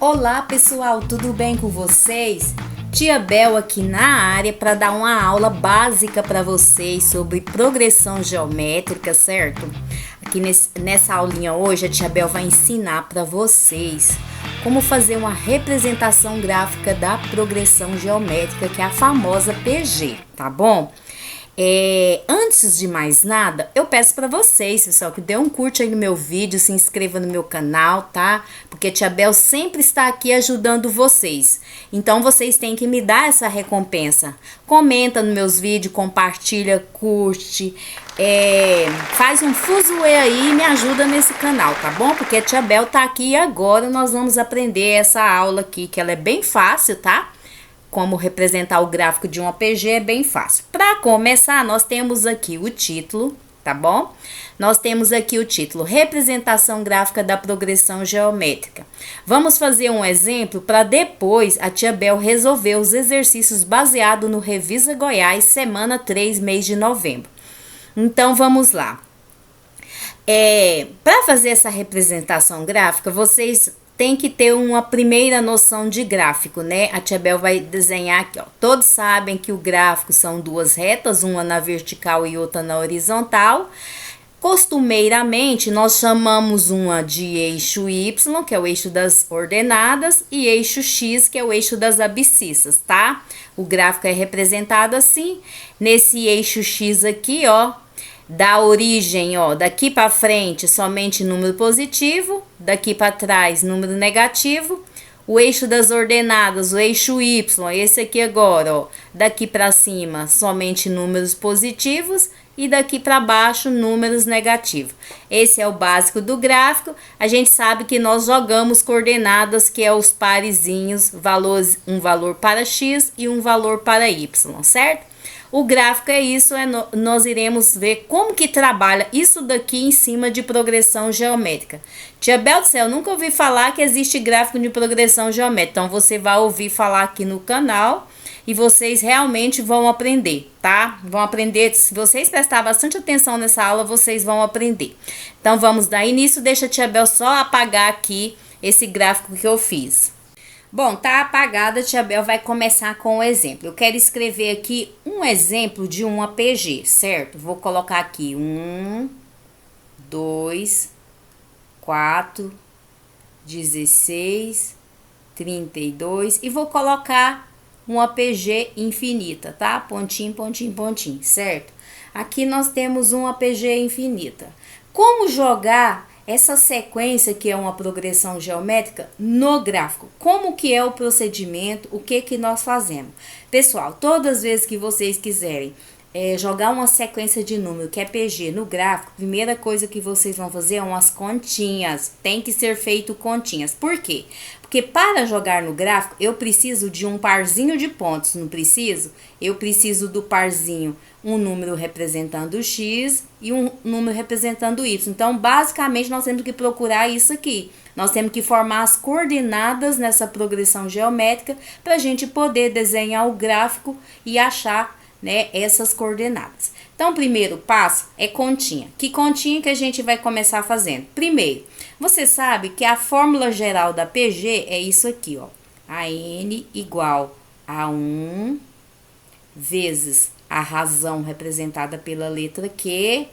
Olá pessoal, tudo bem com vocês? Tia Bel aqui na área para dar uma aula básica para vocês sobre progressão geométrica, certo? Aqui nessa aulinha hoje a Tia Bel vai ensinar para vocês como fazer uma representação gráfica da progressão geométrica, que é a famosa PG, tá bom? Antes de mais nada, eu peço para vocês, pessoal, que dê um curte aí no meu vídeo, se inscreva no meu canal, tá? Porque a Tia Bel sempre está aqui ajudando vocês. Então, vocês têm que me dar essa recompensa. Comenta nos meus vídeos, compartilha, curte, faz um fuzuê aí e me ajuda nesse canal, tá bom? Porque a Tia Bel tá aqui e agora nós vamos aprender essa aula aqui, que ela é bem fácil, tá? Como representar o gráfico de uma PG é bem fácil. Para começar, nós temos aqui o título, tá bom? Nós temos aqui o título, Representação Gráfica da Progressão Geométrica. Vamos fazer um exemplo para depois a Tia Bel resolver os exercícios baseado no Revisa Goiás, semana 3, mês de novembro. Então, vamos lá. Para fazer essa representação gráfica, vocês tem que ter uma primeira noção de gráfico, né? A Tia Bel vai desenhar aqui, ó. Todos sabem que o gráfico são duas retas, uma na vertical e outra na horizontal. Costumeiramente, nós chamamos uma de eixo Y, que é o eixo das ordenadas, e eixo X, que é o eixo das abscissas, tá? O gráfico é representado assim, nesse eixo X aqui, ó. Da origem, ó, daqui para frente somente número positivo, daqui para trás número negativo. O eixo das ordenadas, o eixo Y, esse aqui agora, ó, daqui para cima somente números positivos e daqui para baixo números negativos. Esse é o básico do gráfico. A gente sabe que nós jogamos coordenadas, que é os parezinhos, um valor para X e um valor para Y, certo? O gráfico é isso, nós iremos ver como que trabalha isso daqui em cima de progressão geométrica. Tia Bel do céu, nunca ouvi falar que existe gráfico de progressão geométrica. Então, você vai ouvir falar aqui no canal e vocês realmente vão aprender, tá? Vão aprender, se vocês prestarem bastante atenção nessa aula, vocês vão aprender. Então, vamos dar início, deixa a Tia Bel só apagar aqui esse gráfico que eu fiz. Bom, tá apagada, a Tia Bel vai começar com o exemplo. Eu quero escrever aqui um exemplo de uma PG, certo? Vou colocar aqui 1, 2, 4, 16, 32 e vou colocar uma PG infinita, tá? Pontinho, pontinho, pontinho, certo? Aqui nós temos uma PG infinita. Como jogar essa sequência, que é uma progressão geométrica, no gráfico? Como que é o procedimento? O que que nós fazemos? Pessoal, todas as vezes que vocês quiserem jogar uma sequência de número, que é PG, no gráfico, primeira coisa que vocês vão fazer é umas continhas. Tem que ser feito continhas. Por quê? Porque para jogar no gráfico, eu preciso de um parzinho de pontos, não preciso? Eu preciso do parzinho, um número representando X e um número representando Y. Então, basicamente, nós temos que procurar isso aqui. Nós temos que formar as coordenadas nessa progressão geométrica para a gente poder desenhar o gráfico e achar, né, essas coordenadas. Então, o primeiro passo é continha. Que continha que a gente vai começar fazendo? Primeiro, você sabe que a fórmula geral da PG é isso aqui, ó. A N igual a 1 vezes a razão representada pela letra Q,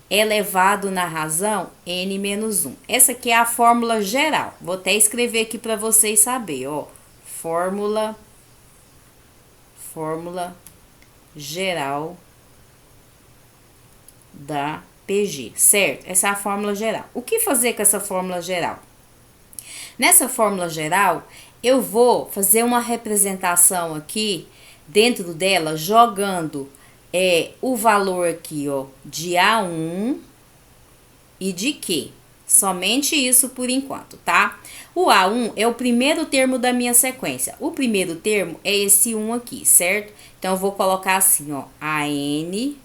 elevado na razão N menos 1. Essa aqui é a fórmula geral. Vou até escrever aqui para vocês saberem, ó. Fórmula geral da PG, certo? Essa é a fórmula geral. O que fazer com essa fórmula geral? Nessa fórmula geral, eu vou fazer uma representação aqui, dentro dela, jogando o valor aqui, ó, de A1 e de Q. Somente isso por enquanto, tá? O A1 é o primeiro termo da minha sequência. O primeiro termo é esse 1 aqui, certo? Então, eu vou colocar assim, ó, AN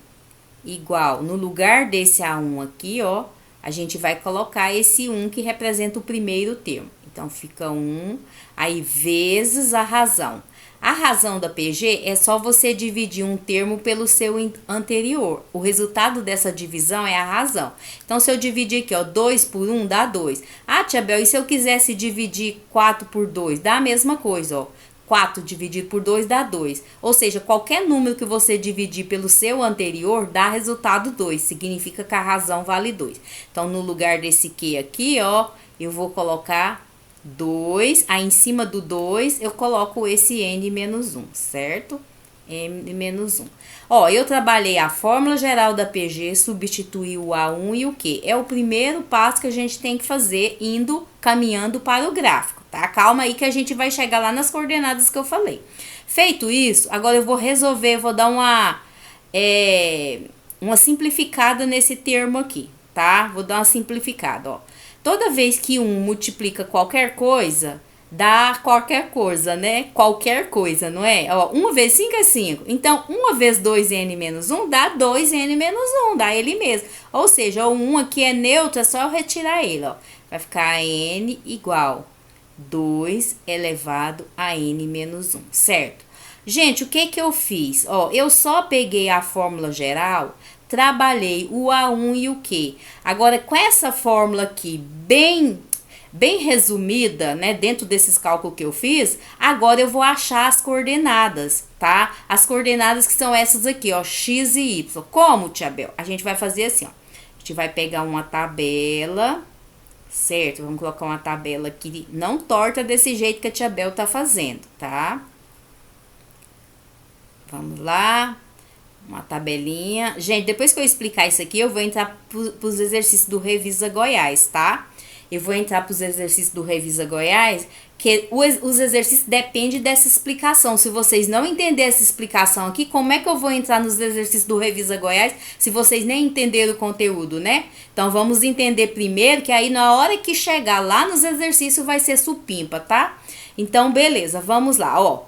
igual, no lugar desse A1 aqui, ó, a gente vai colocar esse 1 que representa o primeiro termo. Então, fica 1, aí vezes a razão. A razão da PG é só você dividir um termo pelo seu anterior. O resultado dessa divisão é a razão. Então, se eu dividir aqui, ó, 2 por 1 dá 2. Ah, tia Bel, e se eu quisesse dividir 4 por 2? Dá a mesma coisa, ó. 4 dividido por 2 dá 2. Ou seja, qualquer número que você dividir pelo seu anterior dá resultado 2. Significa que a razão vale 2. Então, no lugar desse Q aqui, ó, eu vou colocar 2, aí em cima do 2 eu coloco esse n menos 1, certo? N menos 1. Ó, eu trabalhei a fórmula geral da PG, substituí o A1 e o Q. É o primeiro passo que a gente tem que fazer caminhando para o gráfico, tá? Calma aí que a gente vai chegar lá nas coordenadas que eu falei. Feito isso, agora eu vou resolver, vou dar uma simplificada nesse termo aqui, tá? Vou dar uma simplificada, ó. Toda vez que 1 multiplica qualquer coisa, dá qualquer coisa, né? Qualquer coisa, não é? Ó, 1 vezes 5 é 5. Então, 1 vezes 2n menos 1 dá 2n menos 1, dá ele mesmo. Ou seja, o 1 aqui é neutro, é só eu retirar ele, ó. Vai ficar n igual 2 elevado a n menos 1, certo? Gente, o que que eu fiz? Ó, eu só peguei a fórmula geral, trabalhei o A1 e o Q. Agora, com essa fórmula aqui bem resumida, né, dentro desses cálculos que eu fiz, agora eu vou achar as coordenadas, tá? As coordenadas que são essas aqui, ó, x e y. Como, tia Bel? A gente vai fazer assim, ó. A gente vai pegar uma tabela, certo? Vamos colocar uma tabela aqui, não torta desse jeito que a tia Bel tá fazendo, tá? Vamos lá. Uma tabelinha. Gente, depois que eu explicar isso aqui, eu vou entrar para os exercícios do Revisa Goiás, tá? Eu vou entrar para os exercícios do Revisa Goiás, que os exercícios dependem dessa explicação. Se vocês não entenderem essa explicação aqui, como é que eu vou entrar nos exercícios do Revisa Goiás se vocês nem entenderam o conteúdo, né? Então, vamos entender primeiro, que aí na hora que chegar lá nos exercícios vai ser supimpa, tá? Então, beleza, vamos lá, ó.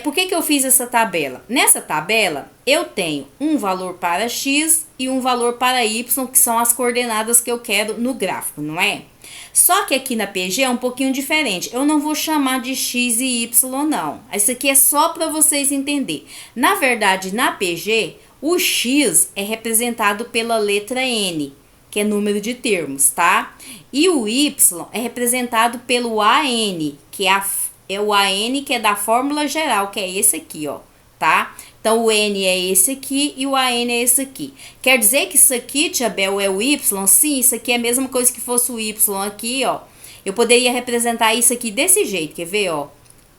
Por que eu fiz essa tabela? Nessa tabela, eu tenho um valor para x e um valor para y, que são as coordenadas que eu quero no gráfico, não é? Só que aqui na PG é um pouquinho diferente. Eu não vou chamar de x e y, não. Isso aqui é só para vocês entenderem. Na verdade, na PG, o x é representado pela letra N, que é número de termos, tá? E o y é representado pelo AN, que é o AN que é da fórmula geral, que é esse aqui, ó, tá? Então, o N é esse aqui e o AN é esse aqui. Quer dizer que isso aqui, tia Bel, é o Y? Sim, isso aqui é a mesma coisa que fosse o Y aqui, ó. Eu poderia representar isso aqui desse jeito, quer ver, ó?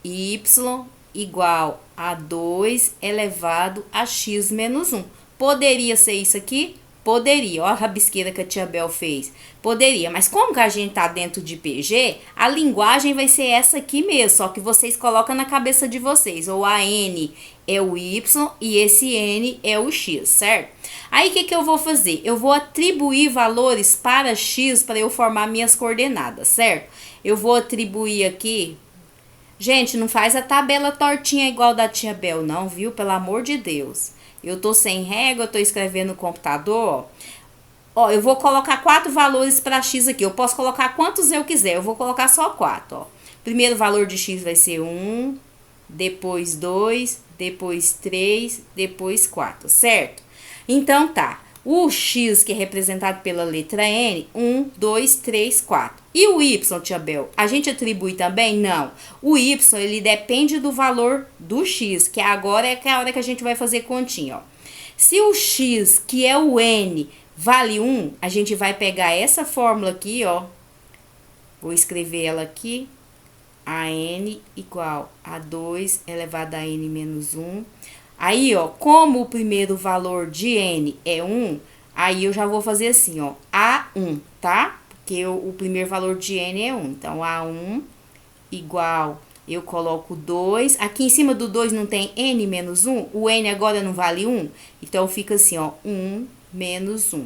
Y igual a 2 elevado a x menos 1. Poderia ser isso aqui? Poderia, ó a rabisqueira que a tia Bel fez. Poderia, mas como que a gente tá dentro de PG, a linguagem vai ser essa aqui mesmo, só que vocês colocam na cabeça de vocês. Ou a N é o Y e esse N é o X, certo? Aí, o que eu vou fazer? Eu vou atribuir valores para X para eu formar minhas coordenadas, certo? Eu vou atribuir aqui... Gente, não faz a tabela tortinha igual da tia Bel, não, viu? Pelo amor de Deus. Eu tô sem régua, eu tô escrevendo no computador, ó. Eu vou colocar 4 valores para x aqui. Eu posso colocar quantos eu quiser. Eu vou colocar só 4, ó. Primeiro valor de x vai ser 1, depois 2, depois 3, depois 4, certo? Então, tá. O x, que é representado pela letra N, 1, 2, 3, 4. E o y, tia Bel, a gente atribui também? Não. O y, ele depende do valor do x, que agora é a hora que a gente vai fazer continha, ó. Se o x, que é o n, vale 1, a gente vai pegar essa fórmula aqui, ó. Vou escrever ela aqui. A n igual a 2 elevado a n menos 1. Aí, ó, como o primeiro valor de n é 1, aí eu já vou fazer assim, ó, A1, tá? Porque o primeiro valor de n é 1. Então, A1 igual, eu coloco 2. Aqui em cima do 2 não tem n menos 1? O n agora não vale 1? Então, fica assim, ó, 1 menos 1.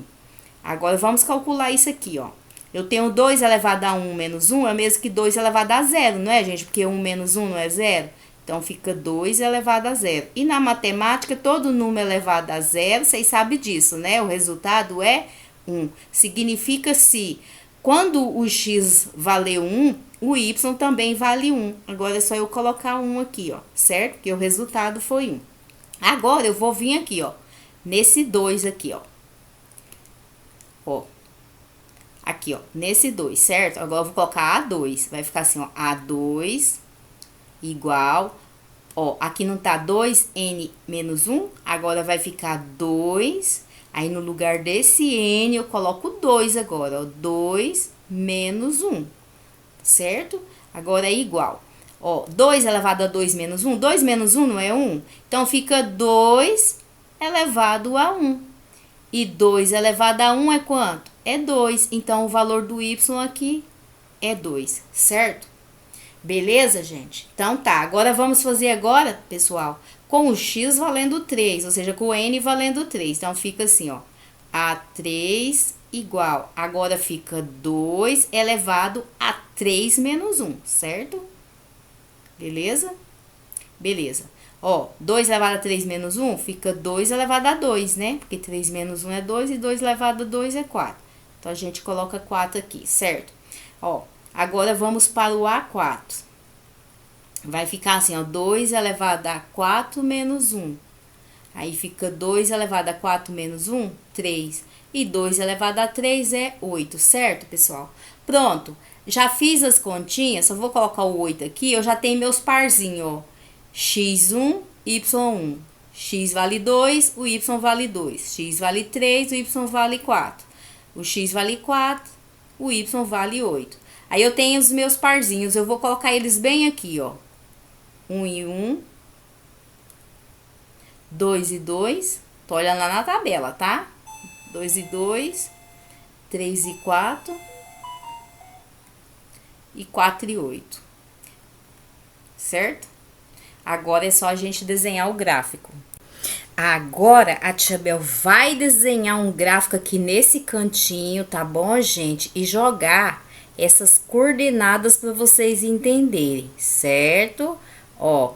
Agora, vamos calcular isso aqui, ó. Eu tenho 2 elevado a 1 menos 1, é mesmo que 2 elevado a 0, não é, gente? Porque 1 menos 1 não é 0. Então, fica 2 elevado a 0. E na matemática, todo número elevado a 0, vocês sabem disso, né? O resultado é 1. Significa se, quando o x valer 1, o y também vale 1. Agora é só eu colocar 1 aqui, ó, certo? Porque o resultado foi 1. Agora eu vou vir aqui, ó, nesse 2 aqui, ó. Ó. Aqui, ó, nesse 2, certo? Agora eu vou colocar A2. Vai ficar assim, ó, A2 igual, ó, aqui não tá 2n menos 1, agora vai ficar 2, aí no lugar desse n eu coloco 2 agora, ó, 2 menos 1, certo? Agora é igual, ó, 2 elevado a 2 menos 1, 2 menos 1 não é 1? Então, fica 2 elevado a 1, e 2 elevado a 1 é quanto? É 2, então o valor do y aqui é 2, certo? Beleza, gente? Então tá, agora vamos fazer agora, pessoal, com o x valendo 3, ou seja, com o n valendo 3. Então, fica assim, ó, A3 igual, agora fica 2 elevado a 3 menos 1, certo? Beleza? Beleza. Ó, 2 elevado a 3 menos 1 fica 2 elevado a 2, né? Porque 3 menos 1 é 2 e 2 elevado a 2 é 4. Então, a gente coloca 4 aqui, certo? Ó, agora vamos para o A4. Vai ficar assim, ó, 2 elevado a 4 menos 1. Aí fica 2 elevado a 4 menos 1, 3. E 2 elevado a 3 é 8, certo, pessoal? Pronto, já fiz as continhas, só vou colocar o 8 aqui, eu já tenho meus parzinhos, ó. x1, y1. X vale 2, o y vale 2. X vale 3, o y vale 4. O x vale 4, o y vale 8. Aí eu tenho os meus parzinhos, eu vou colocar eles bem aqui, ó. 1 e 1, 2 e 2, tô olhando lá na tabela, tá? 2 e 2, 3 e 4, e 4 e 8, certo? Agora é só a gente desenhar o gráfico. Agora, a tia Bel vai desenhar um gráfico aqui nesse cantinho, tá bom, gente? E jogar essas coordenadas para vocês entenderem, certo? Ó,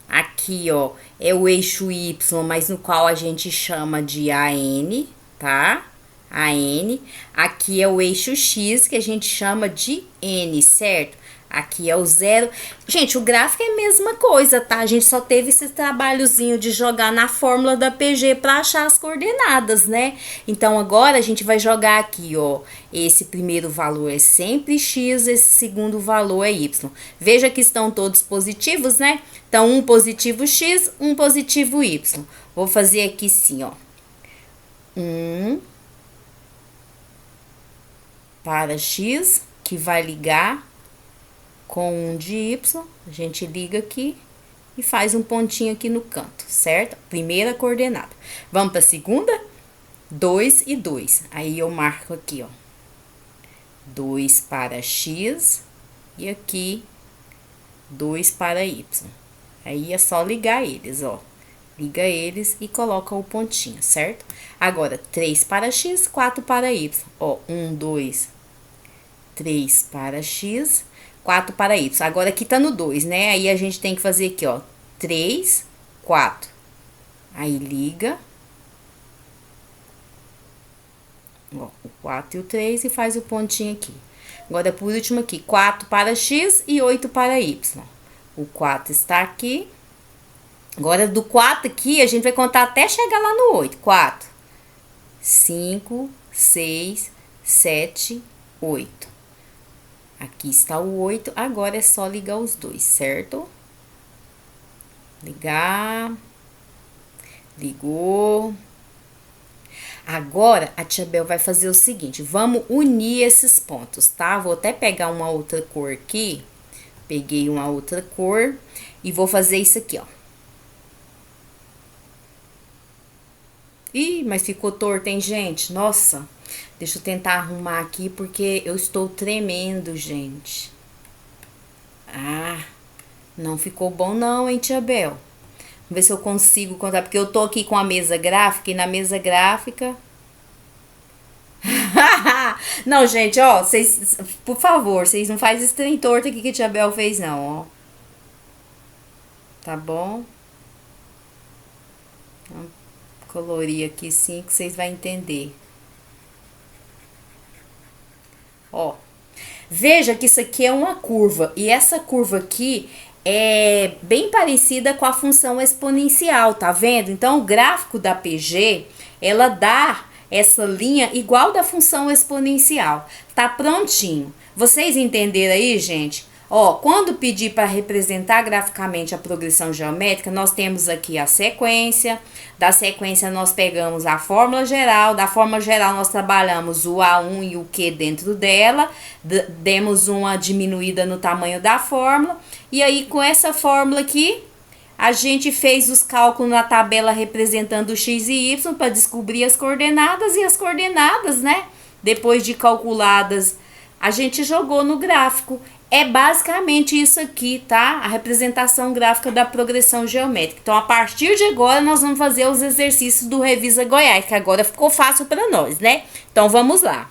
aqui, ó, é o eixo Y, mas no qual a gente chama de AN, tá? AN. Aqui é o eixo X, que a gente chama de N, certo? Aqui é o 0. Gente, o gráfico é a mesma coisa, tá? A gente só teve esse trabalhozinho de jogar na fórmula da PG para achar as coordenadas, né? Então, agora a gente vai jogar aqui, ó. Esse primeiro valor é sempre X, esse segundo valor é Y. Veja que estão todos positivos, né? Então, um positivo X, um positivo Y. Vou fazer aqui sim, ó. 1 para X, que vai ligar com um de Y, a gente liga aqui e faz um pontinho aqui no canto, certo? Primeira coordenada. Vamos para a segunda? 2 e 2. Aí eu marco aqui, ó. 2 para X e aqui 2 para Y. Aí é só ligar eles, ó. Liga eles e coloca o pontinho, certo? Agora, 3 para X, 4 para Y. Ó, 1, 2, 3 para X, 4 para Y. Agora, aqui tá no 2, né? Aí, a gente tem que fazer aqui, ó. 3, 4. Aí, liga. Ó, o 4 e o 3 e faz o pontinho aqui. Agora, por último aqui, 4 para X e 8 para Y. O 4 está aqui. Agora, do 4 aqui, a gente vai contar até chegar lá no 8. 4, 5, 6, 7, 8. Aqui está o 8, agora é só ligar os dois, certo? Ligar. Ligou. Agora, a tia Bel vai fazer o seguinte, vamos unir esses pontos, tá? Vou até pegar uma outra cor aqui. Peguei uma outra cor e vou fazer isso aqui, ó. Ih, mas ficou torto, hein, gente? Nossa, deixa eu tentar arrumar aqui porque eu estou tremendo, gente. Ah, não ficou bom não, hein, tia Bel? Vamos ver se eu consigo contar, porque eu tô aqui com a mesa gráfica e na mesa gráfica... Não, gente, ó, vocês, por favor, vocês não fazem esse trem torto aqui que a tia Bel fez, não, ó. Tá bom? Vamos colorir aqui sim, que vocês vão entender. Ó, Veja que isso aqui é uma curva, e essa curva aqui é bem parecida com a função exponencial, tá vendo? Então, o gráfico da PG, ela dá essa linha igual da função exponencial. Tá prontinho. Vocês entenderam aí, gente? Ó, quando pedir para representar graficamente a progressão geométrica, nós temos aqui a sequência. Da sequência nós pegamos a fórmula geral. Da fórmula geral nós trabalhamos o A1 e o Q dentro dela. Demos uma diminuída no tamanho da fórmula. E aí com essa fórmula aqui, a gente fez os cálculos na tabela representando o x e y para descobrir as coordenadas. E as coordenadas, né? Depois de calculadas, a gente jogou no gráfico. É basicamente isso aqui, tá? A representação gráfica da progressão geométrica. Então, a partir de agora, nós vamos fazer os exercícios do Revisa Goiás, que agora ficou fácil para nós, né? Então, vamos lá.